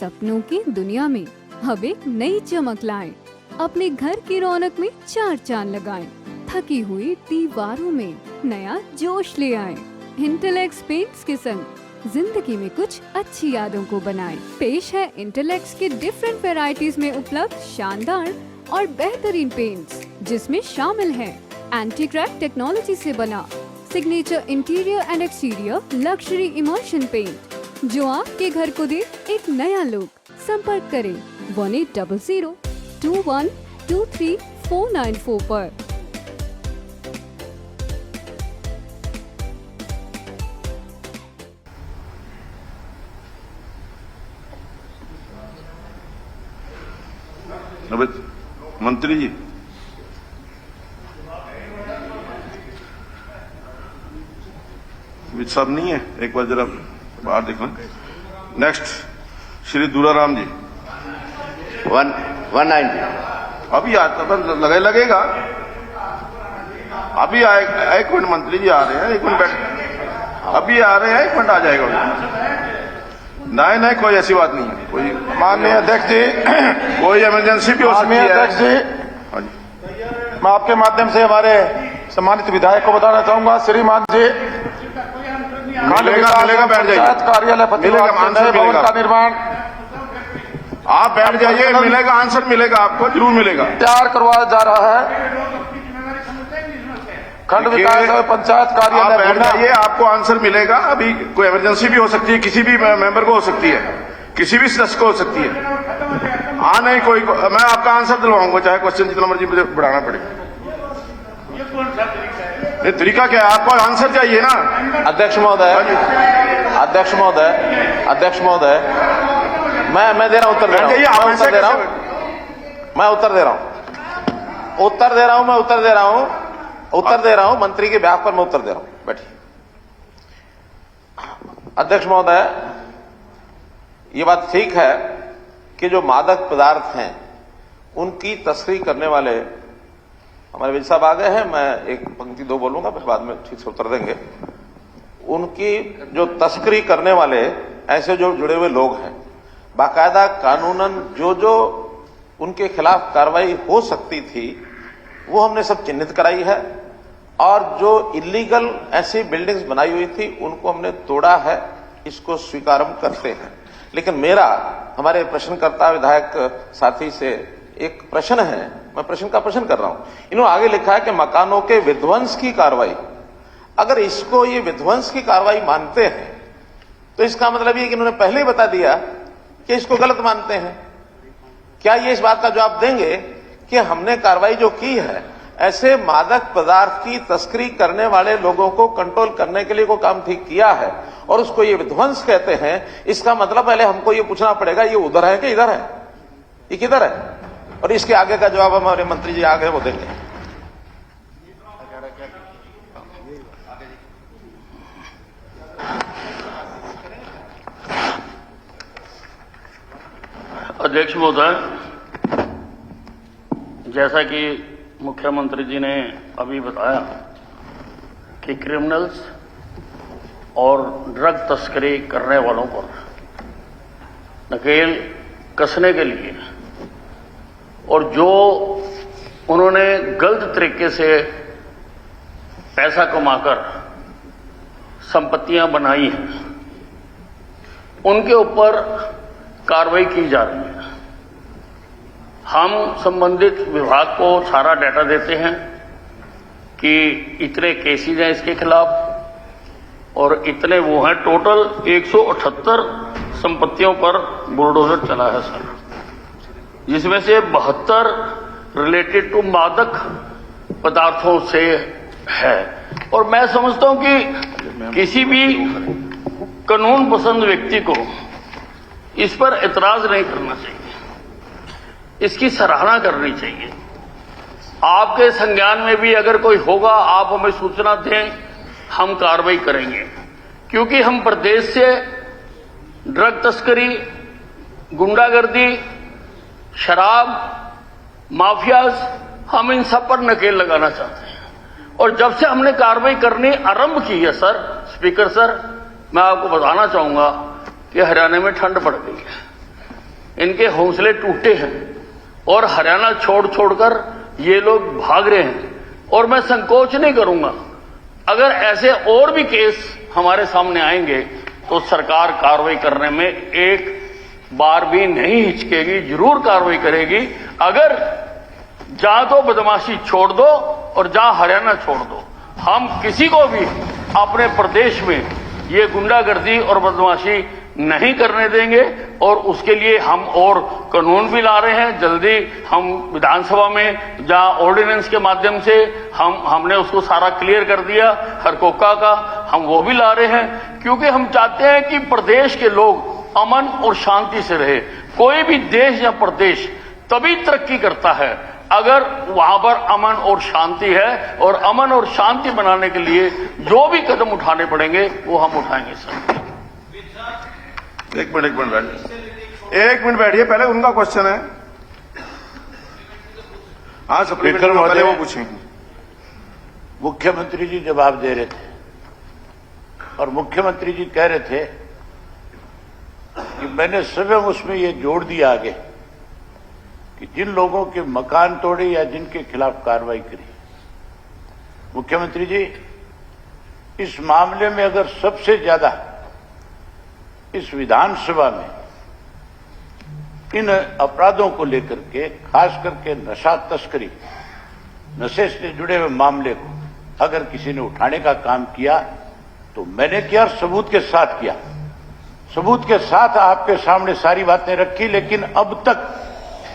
सपनों की दुनिया में अब एक नई चमक लाएं। अपने घर की रौनक में चार चांद लगाएं। थकी हुई दीवारों में नया जोश ले आएं। इंटेलेक्स पेंट्स के संग जिंदगी में कुछ अच्छी यादों को बनाएं। पेश है इंटेलेक्स के डिफरेंट वैरायटीज में उपलब्ध शानदार और बेहतरीन पेंट्स, जिसमें शामिल है एंटी क्रैक टेक्नोलॉजी से बना signature interior and exterior luxury immersion paint, जो आपके घर को दे एक नया लुक। संपर्क करें 1800-2123-494 पर। मंत्री जी, सब नहीं है, एक बार जरा बाहर देखना। नेक्स्ट श्री दूराराम जी 190। अभी आता लगेगा। अभी आए, एक मिनट मंत्री जी आ रहे हैं, एक मिनट बैठ, अभी आ रहे हैं, एक मिनट आ जाएगा। नहीं, कोई ऐसी बात नहीं है। कोई माननीय अध्यक्ष जी, कोई इमरजेंसी भी हो सकती है। अध्यक्ष जी, मैं आपके माध्यम से हमारे सम्मानित विधायक को बताना चाहूंगा, श्रीमान जी, मिलेगा, बैठ जाइए। कार्यालय भवन का निर्माण आप बैठ जाइए, मिलेगा आंसर, मिलेगा आपको, जरूर मिलेगा। तैयार करवाया जा रहा है। खंड विकास और पंचायत कार्यालय बैठ जाइए, आपको आंसर मिलेगा। अभी कोई इमरजेंसी भी हो सकती है, किसी भी मेंबर को हो सकती है, किसी भी सदस्य को हो सकती है। नहीं, कोई मैं आपका आंसर दिलवाऊंगा, चाहे क्वेश्चन जितना मर्जी मुझे बढ़ाना पड़े। ये तरीका क्या है? आपको आंसर चाहिए ना। अध्यक्ष महोदय, मैं दे रहा हूं उत्तर, मैं उत्तर दे रहा हूं मंत्री के ब्याह पर मैं उत्तर दे रहा हूं। बैठिए। अध्यक्ष महोदय, ये बात ठीक है कि जो मादक पदार्थ हैं उनकी तस्करी करने वाले हमारे विजय साहब आ गए हैं, मैं एक पंक्ति दो बोलूंगा, फिर बाद में ठीक से उत्तर देंगे। उनकी जो तस्करी करने वाले ऐसे जो जुड़े हुए लोग हैं, बाकायदा कानूनन जो उनके खिलाफ कार्रवाई हो सकती थी वो हमने सब चिन्हित कराई है, और जो इलीगल ऐसी बिल्डिंग्स बनाई हुई थी उनको हमने तोड़ा है, इसको स्वीकार हम करते हैं। लेकिन मेरा हमारे प्रश्नकर्ता विधायक साथी से एक प्रश्न है, मैं प्रश्न कर रहा हूं। इन्होंने आगे लिखा है कि मकानों के विध्वंस की कार्रवाई, अगर इसको ये विध्वंस की कार्रवाई मानते हैं तो इसका मतलब ये कि इन्होंने पहले ही बता दिया कि इसको गलत मानते हैं। क्या ये इस बात का जवाब देंगे कि हमने कार्रवाई जो की है ऐसे मादक पदार्थ की तस्करी करने वाले लोगों को कंट्रोल करने के लिए कोई काम ठीक किया है और उसको ये विध्वंस कहते हैं? इसका मतलब पहले हमको ये पूछना पड़ेगा, ये उधर है कि इधर है, ये किधर है? और इसके आगे का जवाब हमारे मंत्री जी आगे वो देंगे। अध्यक्ष महोदय, जैसा कि मुख्यमंत्री जी ने अभी बताया कि क्रिमिनल्स और ड्रग तस्करी करने वालों पर नकेल कसने के लिए और जो उन्होंने गलत तरीके से पैसा कमाकर संपत्तियां बनाई हैं उनके ऊपर कार्रवाई की जा रही है। हम संबंधित विभाग को सारा डाटा देते हैं कि इतने केसेज हैं इसके खिलाफ और इतने वो हैं। टोटल 178 संपत्तियों पर बुलडोजर चला है सर, जिसमें से 72 रिलेटेड टू मादक पदार्थों से है। और मैं समझता हूं कि किसी भी कानून पसंद व्यक्ति को इस पर एतराज नहीं करना चाहिए, इसकी सराहना करनी चाहिए। आपके संज्ञान में भी अगर कोई होगा आप हमें सूचना दें, हम कार्रवाई करेंगे, क्योंकि हम प्रदेश से ड्रग तस्करी, गुंडागर्दी, शराब माफियाज, हम इन सब पर नकेल लगाना चाहते हैं। और जब से हमने कार्रवाई करनी आरंभ की है सर, स्पीकर सर, मैं आपको बताना चाहूंगा कि हरियाणा में ठंड पड़ गई है। इनके हौसले टूटे हैं और हरियाणा छोड़ छोड़कर ये लोग भाग रहे हैं। और मैं संकोच नहीं करूंगा, अगर ऐसे और भी केस हमारे सामने आएंगे तो सरकार कार्रवाई करने में एक बार भी नहीं हिचकेगी, जरूर कार्रवाई करेगी। अगर जा तो बदमाशी छोड़ दो और जा हरियाणा छोड़ दो। हम किसी को भी अपने प्रदेश में ये गुंडागर्दी और बदमाशी नहीं करने देंगे और उसके लिए हम और कानून भी ला रहे हैं। जल्दी हम विधानसभा में जहां ऑर्डिनेंस के माध्यम से हमने उसको सारा क्लियर कर दिया, हरकोका का हम वो भी ला रहे हैं, क्योंकि हम चाहते हैं कि प्रदेश के लोग अमन और शांति से रहे। कोई भी देश या प्रदेश तभी तरक्की करता है अगर वहां पर अमन और शांति है, और अमन और शांति बनाने के लिए जो भी कदम उठाने पड़ेंगे वो हम उठाएंगे सर। एक मिनट बैठिए, एक मिनट बैठिए, पहले उनका क्वेश्चन है। हाँ स्पीकर पहले वो महोदय, पूछेंगे। मुख्यमंत्री जी जवाब दे रहे थे और मुख्यमंत्री जी कह रहे थे कि मैंने स्वयं उसमें ये जोड़ दिया आगे कि जिन लोगों के मकान तोड़े या जिनके खिलाफ कार्रवाई करी। मुख्यमंत्री जी, इस मामले में अगर सबसे ज्यादा इस विधानसभा में इन अपराधों को लेकर के, खास करके नशा तस्करी, नशे से जुड़े हुए मामले को अगर किसी ने उठाने का काम किया तो मैंने किया और सबूत के साथ किया। सबूत के साथ आपके सामने सारी बातें रखी, लेकिन अब तक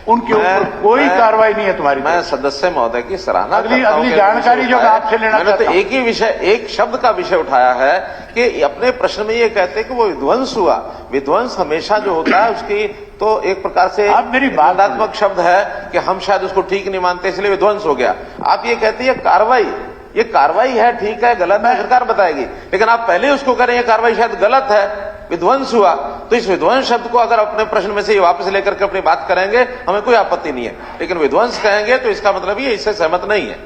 उनके ऊपर कोई कार्रवाई नहीं है तुम्हारी। मैं सदस्य महोदय की सराहना अगली जानकारी जो मैं आपसे लेना मैंने चाहता तो हूं। एक ही विषय, एक शब्द का विषय उठाया है कि अपने प्रश्न में ये कहते हैं कि वो विध्वंस हुआ। विध्वंस हमेशा जो होता है उसकी तो एक प्रकार से आप मेरी बात निंदात्मक शब्द है कि हम शायद उसको ठीक नहीं मानते इसलिए विध्वंस हो गया। आप ये कहते हैं कार्रवाई, ये कार्रवाई है, ठीक है, गलत है, सरकार बताएगी, लेकिन आप पहले उसको करें ये कार्रवाई शायद गलत है, विध्वंस हुआ। तो इस विध्वंस शब्द को अगर अपने प्रश्न में से वापस लेकर के अपनी बात करेंगे हमें कोई आपत्ति नहीं है, लेकिन विध्वंस कहेंगे तो इसका मतलब ये इससे सहमत नहीं है।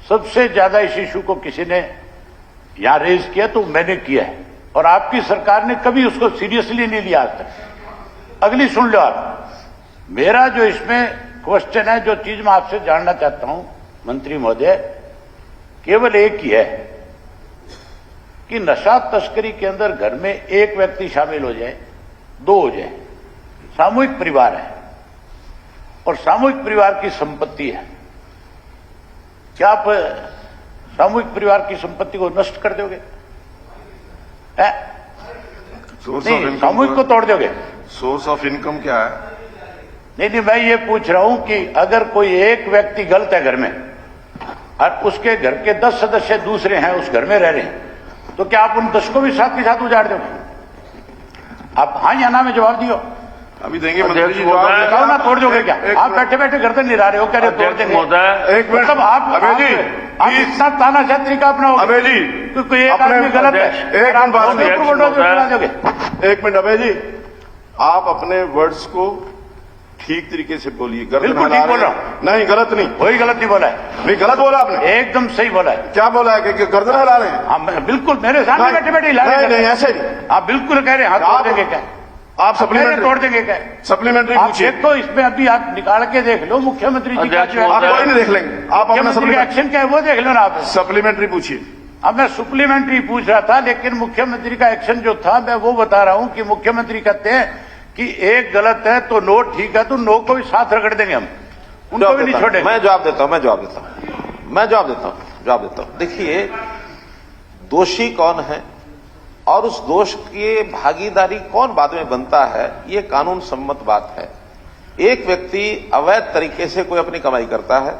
सबसे ज्यादा इस इशू को किसी ने यहां रेज किया तो मैंने किया है, और आपकी सरकार ने कभी उसको सीरियसली नहीं लिया आज तक। अगली सुन लो आप, मेरा जो इसमें क्वेश्चन है, जो चीज मैं आपसे जानना चाहता हूं मंत्री महोदय, केवल एक ही है कि नशा तस्करी के अंदर घर में एक व्यक्ति शामिल हो जाए, दो हो जाए, सामूहिक परिवार है और सामूहिक परिवार की संपत्ति है, क्या आप सामूहिक परिवार की संपत्ति को नष्ट कर दोगे? नहीं, सामूहिक को तोड़ दोगे? सोर्स ऑफ इनकम क्या है? नहीं, मैं ये पूछ रहा हूं कि अगर कोई एक व्यक्ति गलत है घर में और उसके घर के 10 सदस्य दूसरे हैं, उस घर में रह रहे हैं, तो क्या आप उन 10 को भी साथ के साथ उजाड़ दोगे? आप हाँ या ना में जवाब दियो। अभी देंगे मंत्री जी बताओ ना, तोड़ दोगे क्या? आप बैठे बैठे गर्दन निरा रहे हो, कह रहे तोड़ देंगे। एक मिनट, मतलब आप अबे जी, आप इतना तानाशाह तरीका अपनाओगे? अबे जी, तो कोई एक आदमी गलत है, एक मिनट बात दोगे? एक मिनट अबे जी, आप अपने वर्ड्स को ठीक तरीके से बोलिए। बिल्कुल ठीक बोल रहा हूं। नहीं, गलत नहीं, कोई गलत नहीं बोला है। नहीं गलत बोला आपने, एकदम सही बोला है। क्या बोला है कि गर्दन हिला रहे हैं? हाँ, बिल्कुल मेरे सामने बैठे बैठे हिला रहे हैं। नहीं, ऐसे नहीं, आप बिल्कुल कह रहे हैं, हाथ तोड़ देंगे क्या? आप सप्लीमेंट्री तोड़ देंगे क्या? सप्लीमेंट्री आप पूछिए। देखो, इसमें अभी आप निकाल के देख लो मुख्यमंत्री जी का जो है। आप कोई नहीं देख लेंगे, आप अपना मुख्यमंत्री का एक्शन क्या है वो देख लो ना आप। सप्लीमेंट्री पूछिए। अब मैं सप्लीमेंट्री पूछ रहा था, लेकिन मुख्यमंत्री का एक्शन जो था मैं वो बता रहा हूं कि मुख्यमंत्री कहते हैं कि एक गलत है तो नो ठीक है, तो नो को भी साथ रगड़ देंगे हम, उनको भी नहीं छोड़ेंगे। मैं जवाब देता हूं। देखिए, दोषी कौन है और उस दोष की भागीदारी कौन बाद में बनता है, ये कानून सम्मत बात है। एक व्यक्ति अवैध तरीके से कोई अपनी कमाई करता है,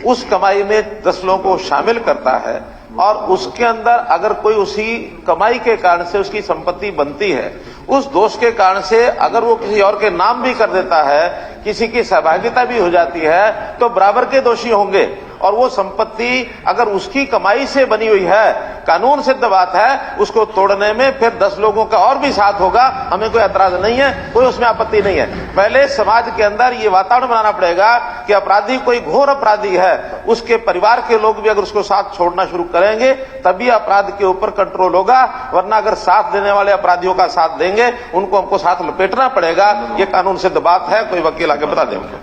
उस कमाई में 10 लोगों को शामिल करता है और उसके अंदर अगर कोई उसी कमाई के कारण से उसकी संपत्ति बनती है, उस दोष के कारण से अगर वो किसी और के नाम भी कर देता है, किसी की सहभागिता भी हो जाती है, तो बराबर के दोषी होंगे। और वो संपत्ति अगर उसकी कमाई से बनी हुई है, कानून सिद्ध बात है, उसको तोड़ने में फिर 10 लोगों का और भी साथ होगा, हमें कोई एतराज नहीं है, कोई उसमें आपत्ति नहीं है। पहले समाज के अंदर ये वातावरण बनाना पड़ेगा कि अपराधी कोई घोर अपराधी है, उसके परिवार के लोग भी अगर उसको साथ छोड़ना शुरू करेंगे तभी अपराध के ऊपर कंट्रोल होगा, वरना अगर साथ देने वाले अपराधियों का साथ देंगे उनको हमको साथ लपेटना पड़ेगा। ये कानून सिद्ध बात है, कोई वकील आके बता दे उनको।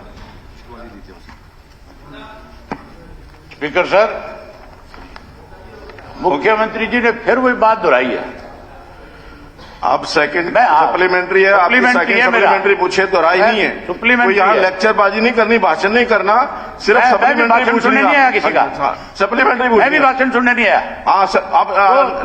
स्पीकर सर, मुख्यमंत्री जी ने फिर वही बात दोहराई है। अब सेकंड मैं सप्लीमेंट्री है, आपकी सेकंड सप्लीमेंट्री पूछे तो राय नहीं है। सप्लीमेंट्री यहाँ लेक्चरबाजी नहीं करनी, भाषण नहीं करना, सिर्फ सप्लीमेंट्री सुनने नहीं आया किसी का। सप्लीमेंट्री मैं भी भाषण सुनने नहीं आया। हाँ, आप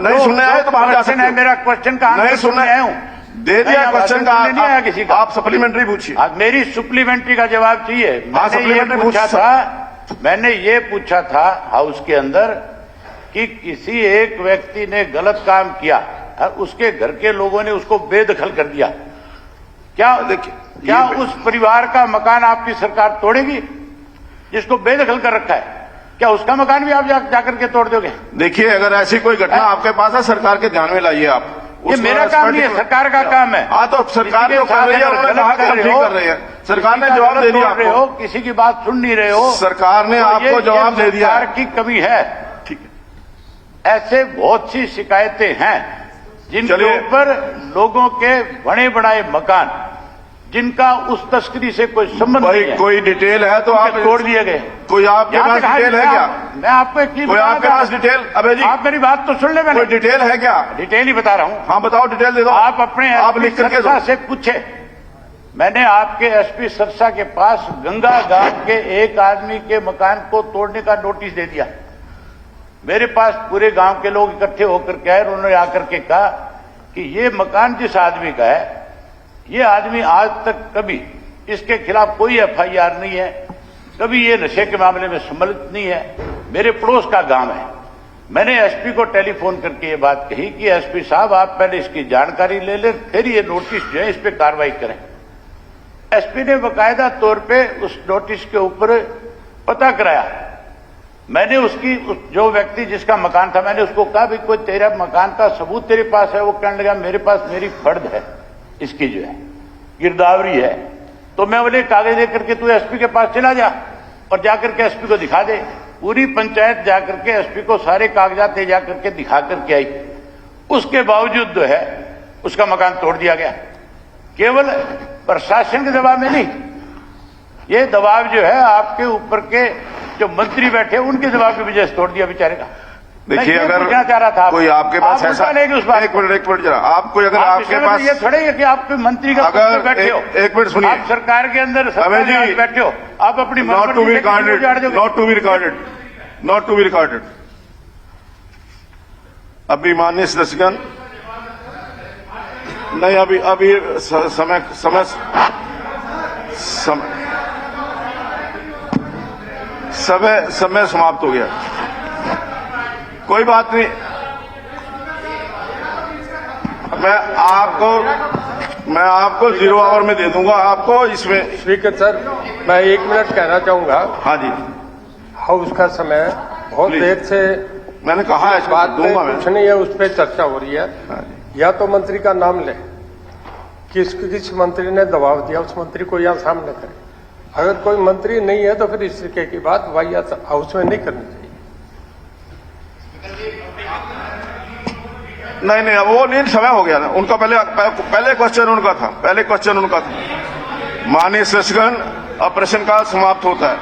नहीं सुनने आए तो बाहर जा सकते हैं। मेरा क्वेश्चन का नहीं सुनने आया हूँ, दे दिया क्वेश्चन का, नहीं आया किसी का। आप सप्लीमेंट्री पूछिए। आज मेरी सप्लीमेंट्री का जवाब चाहिए। सप्लीमेंट्री पूछा था, मैंने ये पूछा था हाउस के अंदर कि किसी एक व्यक्ति ने गलत काम किया और उसके घर के लोगों ने उसको बेदखल कर दिया, क्या उस परिवार का मकान आपकी सरकार तोड़ेगी जिसको बेदखल कर रखा है? क्या उसका मकान भी आप जाकर के तोड़ दोगे? देखिए, अगर ऐसी कोई घटना आपके पास है, सरकार के ध्यान में लाइए आप। ये मेरा काम नहीं है, सरकार का काम है। हाँ, तो सरकार तो कर रही है, उन्होंने कहा कि हम ठीक कर रहे हैं। सरकार ने जवाब दे दिया आपको। किसी की बात सुन नहीं रहे हो, सरकार ने आपको जवाब दे दिया। सरकार की कमी है। ठीक है, ऐसे बहुत सी शिकायतें हैं जिनके ऊपर लोगों के बने बनाए मकान, जिनका उस तस्करी से कोई संबंध नहीं है, कोई डिटेल है तो आप तोड़ दिए गए। कोई आपके पास डिटेल है क्या? मैं आपको एक चीज, कोई आपके पास डिटेल? अबे जी, आप मेरी बात तो सुन ले। मैंने कोई डिटेल है क्या? डिटेल ही बता रहा हूं। हाँ, बताओ, डिटेल दे दो। आप अपने आप लिख करके दो। से पूछे, मैंने आपके एसपी सरसा के पास गंगा गांव के एक आदमी के मकान को तोड़ने का नोटिस दे दिया। मेरे पास पूरे गांव के लोग इकट्ठे होकर के आए, उन्होंने आकर के कहा कि ये मकान जिस आदमी का है, ये आदमी आज तक कभी इसके खिलाफ कोई एफआईआर नहीं है, कभी ये नशे के मामले में सम्मिलित नहीं है, मेरे पड़ोस का गांव है। मैंने एसपी को टेलीफोन करके ये बात कही कि एसपी साहब, आप पहले इसकी जानकारी ले लें, फिर ये नोटिस जो है इस पर कार्रवाई करें। एसपी ने बाकायदा तौर पे उस नोटिस के ऊपर पता कराया। मैंने जो व्यक्ति जिसका मकान था, मैंने उसको कहा भी कोई तेरा मकान का सबूत तेरे पास है? वो कहने लगा मेरे पास मेरी फर्द है, इसकी जो है गिरदावरी है। तो मैं बोले कागज लेकर के तू एसपी के पास चला जा और जाकर के एसपी को दिखा दे। पूरी पंचायत जाकर के एसपी को सारे कागजात ले जाकर के दिखा करके आई। उसके बावजूद जो है उसका मकान तोड़ दिया गया। केवल प्रशासन के दबाव में नहीं, ये दबाव जो है आपके ऊपर के जो मंत्री बैठे उनके दबाव की वजह से तोड़ दिया बेचारे का। देखिए, अगर चाह रहा था कोई आपके पास ऐसा, एक मिनट जरा, आप कोई अगर आपके पास ये थोड़े है कि आप मंत्री का अगर बैठे हो, एक मिनट सुनिए, आप सरकार के अंदर बैठे हो, आप अपनी नॉट टू बी रिकॉर्डेड। अभी माननीय सदस्यगण, नहीं, अभी समय समाप्त हो गया। कोई बात नहीं, मैं आपको 0 आवर में दे दूंगा आपको। इसमें स्पीकर सर, मैं 1 मिनट कहना चाहूंगा। हाँ जी, हाउस का समय बहुत देर से, मैंने कहा है, बात कुछ नहीं है, उस पर चर्चा हो रही है। या तो मंत्री का नाम ले, किस मंत्री ने दबाव दिया, उस मंत्री को यहाँ सामने करें। अगर कोई मंत्री नहीं है तो फिर इस तरीके की बात वाहियात हाउस में नहीं करनी चाहिए। नहीं, अब वो नहीं, समय हो गया ना उनका। पहले क्वेश्चन उनका था, माननीय सदस्यगण, अब प्रश्नकाल समाप्त होता है।